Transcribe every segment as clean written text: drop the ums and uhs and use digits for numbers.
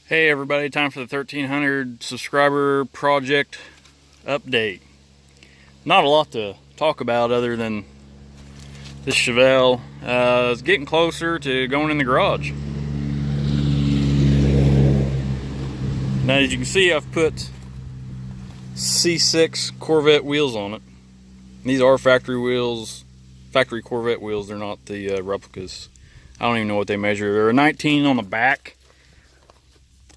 Hey everybody, time for the 1300 subscriber project update. Not a lot to talk about other than this Chevelle. It's getting closer to going in the garage. Now as you can see, I've put C6 Corvette wheels on it. These are factory wheels, factory Corvette wheels. They're not the replicas. I don't even know what they measure. They're a 19 on the back.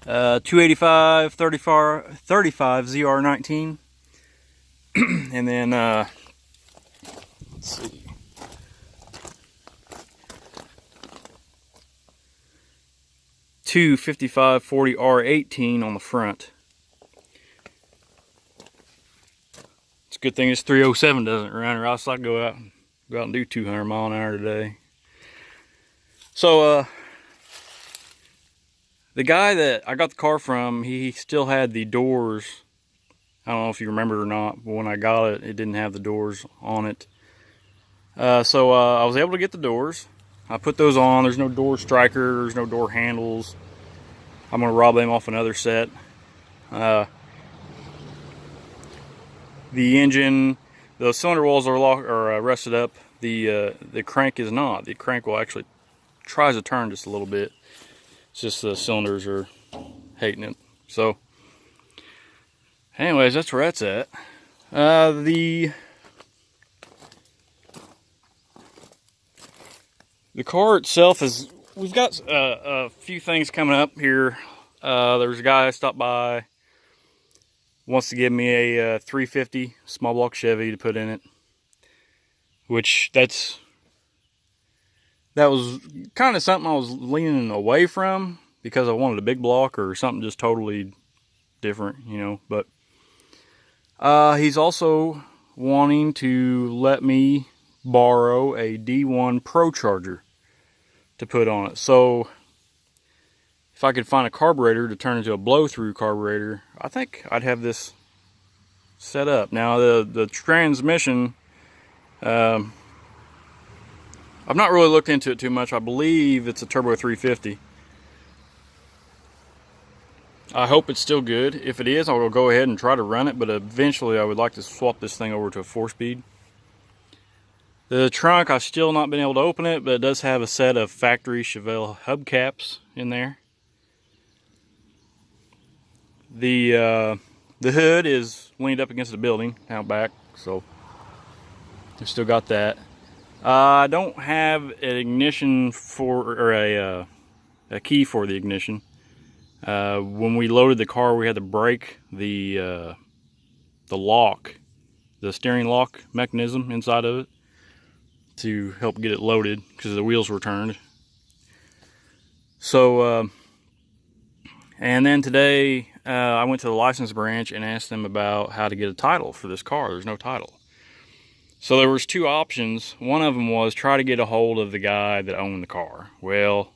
285 35 ZR19, and then let's see, 255 40 R18 on the front. It's a good thing this 307 doesn't run, or else I'd go out and do 200 mile an hour today. So the guy that I got the car from, he still had the doors. I don't know if you remember or not, but when I got it, it didn't have the doors on it. So I was able to get the doors. I put those on. There's no door strikers, no door handles. I'm going to rob them off another set. The engine, the cylinder walls are rusted up. The crank is not. The crank will actually tries to turn just a little bit. It's just the cylinders are hating it. So anyways, that's where that's at. The car itself is, we've got a few things coming up here. There's a guy that stopped by, wants to give me a 350 small block Chevy to put in it, which that was kind of something I was leaning away from because I wanted a big block or something just totally different, you know. But he's also wanting to let me borrow a D1 Pro charger to put on it. So if I could find a carburetor to turn into a blow-through carburetor, I think I'd have this set up. Now the transmission, I've not really looked into it too much. I believe it's a turbo 350. I hope it's still good. If it is, I will go ahead and try to run it, but eventually I would like to swap this thing over to a 4-speed. The trunk, I've still not been able to open it, but it does have a set of factory Chevelle hubcaps in there. The hood is leaned up against the building out back, so I've still got that. I don't have an ignition or a key for the ignition. When we loaded the car, we had to break the lock, the steering lock mechanism inside of it to help get it loaded because the wheels were turned. So, and then today I went to the license branch and asked them about how to get a title for this car. There's no title. So there was two options. One of them was try to get a hold of the guy that owned the car. Well,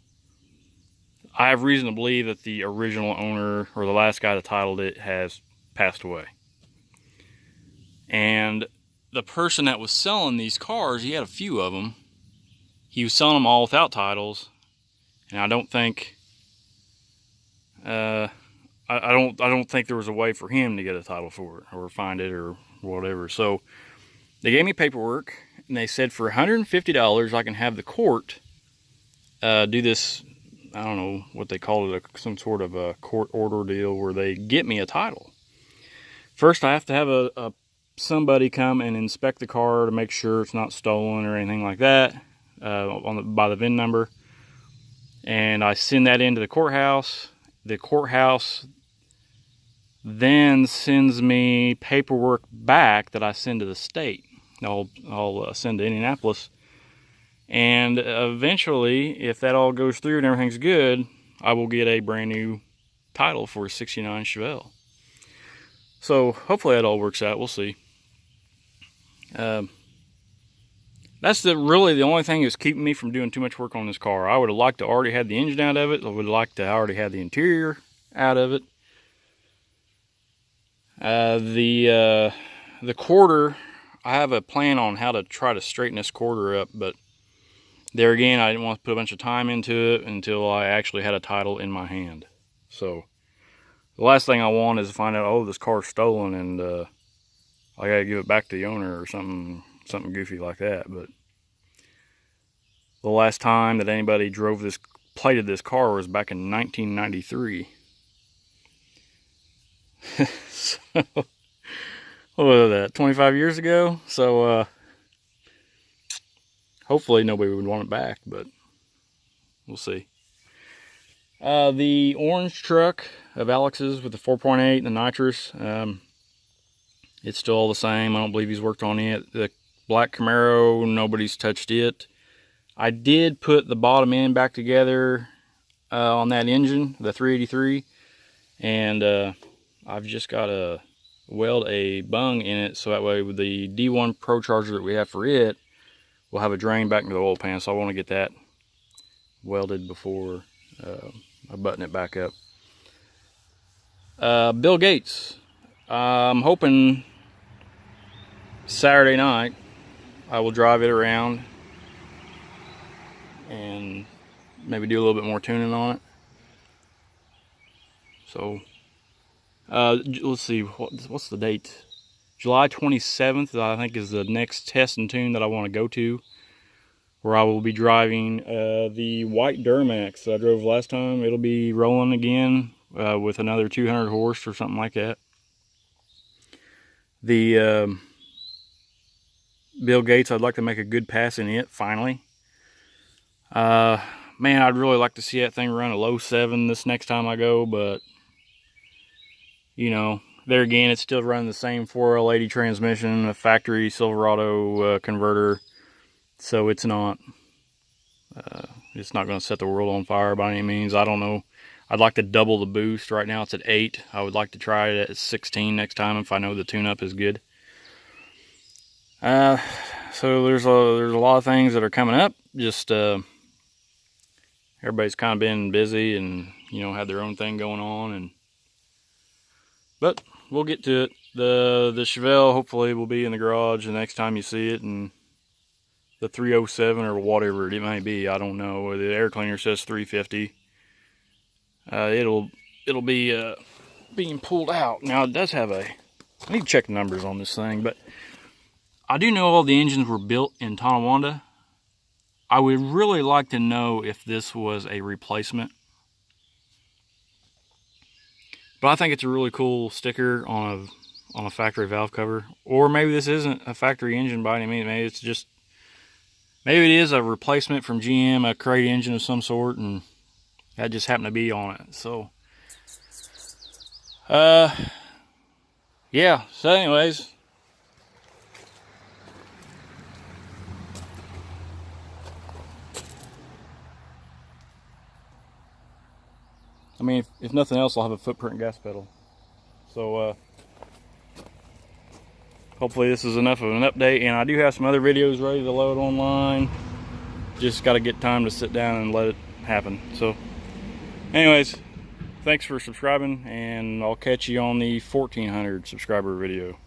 I have reason to believe that the original owner, or the last guy that titled it, has passed away. And the person that was selling these cars, he had a few of them. He was selling them all without titles, and I don't think I don't think there was a way for him to get a title for it or find it or whatever. So they gave me paperwork, and they said for $150 I can have the court do this. I don't know what they call it, some sort of a court order deal where they get me a title. First, I have to have somebody come and inspect the car to make sure it's not stolen or anything like that by the VIN number. And I send that into the courthouse. The courthouse then sends me paperwork back that I send to the state. I'll send to Indianapolis. And eventually, if that all goes through and everything's good, I will get a brand new title for a 69 Chevelle. So hopefully that all works out. We'll see. That's really the only thing that's keeping me from doing too much work on this car. I would have liked to already have the engine out of it. I would have liked to already have the interior out of it. The quarter, I have a plan on how to try to straighten this quarter up, but there again, I didn't want to put a bunch of time into it until I actually had a title in my hand. So the last thing I want is to find out, oh, this car's stolen, and I gotta give it back to the owner or something goofy like that. But the last time that anybody plated this car was back in 1993. So, what was that, 25 years ago? So hopefully nobody would want it back, but we'll see. The orange truck of Alex's with the 4.8 and the nitrous, it's still all the same. I don't believe he's worked on it. The black Camaro, nobody's touched it. I did put the bottom end back together on that engine, the 383, and I've just got to weld a bung in it, so that way with the D1 Pro Charger that we have for it, we'll have a drain back into the oil pan. So I want to get that welded before I button it back up. Bill Gates, I'm hoping Saturday night I will drive it around and maybe do a little bit more tuning on it. So let's see, what's the date? July 27th, I think, is the next test and tune that I want to go to, where I will be driving the white Duramax that I drove last time. It'll be rolling again with another 200 horse or something like that. The Bill Gates, I'd like to make a good pass in it finally. Man, I'd really like to see that thing run a low 7 this next time I go, but you know, there again, it's still running the same 4L80 transmission, a factory Silverado converter, so it's not going to set the world on fire by any means. I don't know. I'd like to double the boost. Right now it's at 8. I would like to try it at 16 next time if I know the tune-up is good. So there's a lot of things that are coming up. Just everybody's kind of been busy and, you know, had their own thing going on, but we'll get to it. The Chevelle hopefully will be in the garage the next time you see it, and the 307 or whatever it may be, I don't know. The air cleaner says 350. It'll be being pulled out. Now it does have I need to check the numbers on this thing, but I do know all the engines were built in Tonawanda. I would really like to know if this was a replacement. But I think it's a really cool sticker on a factory valve cover. Or maybe this isn't a factory engine by any means. Maybe it is a replacement from GM, a crate engine of some sort, and that just happened to be on it. So yeah, so anyways, I mean, if nothing else, I'll have a footprint gas pedal. So hopefully this is enough of an update, and I do have some other videos ready to load online. Just got to get time to sit down and let it happen. So anyways, thanks for subscribing, and I'll catch you on the 1400 subscriber video.